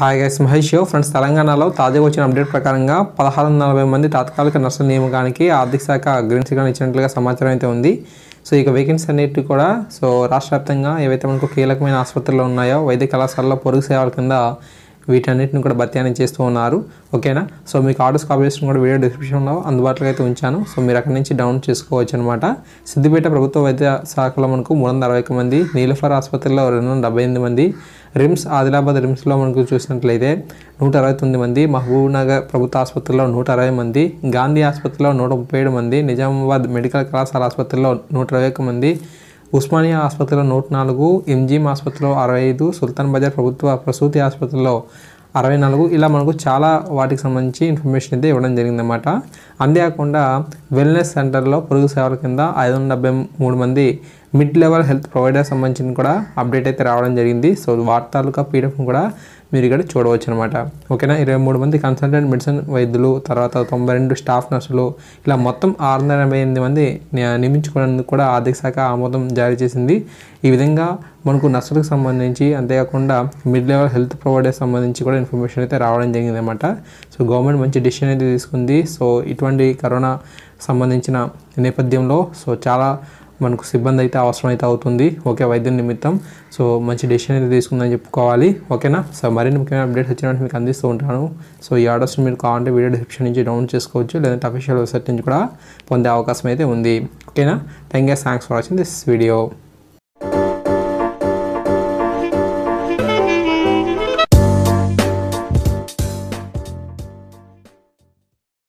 Hi guys, Mahesh friends. తెలంగాణలో తాజాగా వచ్చిన అప్డేట్ ప్రకారంగా 1640 మంది తాత్కాలిక నర్సుల నియామకానికి ఆర్థిక శాఖ గ్రీన్ సిగ్నల్ ఇచ్చినట్లుగా సమాచారం అయితే ఉంది. సో ఇక వేకెన్సీ అన్నిటి కూడా రాష్ట్ర వ్యాప్తంగా ఏవైతే మనకు కీలకమైన ఆసుపత్రులు ఉన్నాయో వైద్య కళాశాలలో పొరుగు సేవల కింద వీటన్నిటిని కూడా భర్తీ చేస్తూ ఉన్నారు. ఓకేనా. సో మీకు ఆర్డర్స్ కాపీ చేసిన కూడా వీడియో డిస్క్రిప్షన్లో అందుబాటులో అయితే ఉంచాను. సో మీరు అక్కడి నుంచి డౌన్లోడ్ చేసుకోవచ్చు అనమాట. సిద్దిపేట ప్రభుత్వ వైద్య శాఖలో మనకు 361 మంది, నీలఫర్ ఆసుపత్రిలో 278 మంది, రిమ్స్ ఆదిలాబాద్ రిమ్స్లో మనకు చూసినట్లయితే 169 మంది, మహబూబ్ నగర్ ప్రభుత్వ ఆసుపత్రిలో 160 మంది, గాంధీ ఆసుపత్రిలో 137 మంది, నిజామాబాద్ మెడికల్ కళాశాల ఆసుపత్రిలో 121 మంది, ఉస్మానియా ఆసుపత్రిలో 104, ఎంజీఎం ఆసుపత్రిలో 65, సుల్తాన్ బజార్ ప్రభుత్వ ప్రసూతి ఆసుపత్రిలో 64, ఇలా మనకు చాలా వాటికి సంబంధించి ఇన్ఫర్మేషన్ అయితే ఇవ్వడం జరిగిందన్నమాట. అంతేకాకుండా వెల్నెస్ సెంటర్లో పొరుగు సేవల కింద 573 మంది మిడ్ లెవెల్ హెల్త్ ప్రొవైడర్ సంబంధించిన కూడా అప్డేట్ అయితే రావడం జరిగింది. సో వాటి తాలూకా పీడిఎఫ్ కూడా మీరు ఇక్కడ చూడవచ్చు అనమాట. ఓకేనా. 23 మంది కన్సల్టెంట్ మెడిసిన్ వైద్యులు, తర్వాత 92 స్టాఫ్ నర్సులు, ఇలా మొత్తం 688 మంది నియమించుకోవడానికి కూడా ఆర్థిక శాఖ ఆమోదం జారీ చేసింది. ఈ విధంగా మనకు నర్సులకు సంబంధించి, అంతేకాకుండా మిడ్ లెవెల్ హెల్త్ ప్రొవైడర్ సంబంధించి కూడా ఇన్ఫర్మేషన్ అయితే రావడం జరిగింది అనమాట. సో గవర్నమెంట్ మంచి డిసిషన్ అయితే తీసుకుంది. సో ఇటువంటి కరోనా సంబంధించిన నేపథ్యంలో చాలా మనకు సిబ్బంది అయితే అవసరం అయితే అవుతుంది. ఓకే, వైద్యం నిమిత్తం. సో మంచి డెసిషన్ అయితే తీసుకుందని చెప్పుకోవాలి. ఓకేనా. సో మరిన్ని ముఖ్యమైన అప్డేట్స్ వచ్చినట్టు మీకు అందిస్తూ ఉంటాను. సో ఈ ఆర్డర్స్ మీరు కావాలంటే వీడియో డిస్క్రిప్షన్ నుంచి డౌన్లోడ్ చేసుకోవచ్చు, లేదంటే అఫీషియల్ వెబ్సైట్ నుంచి కూడా పొందే అవకాశం అయితే ఉంది. ఓకేనా. Thanks for watching this video.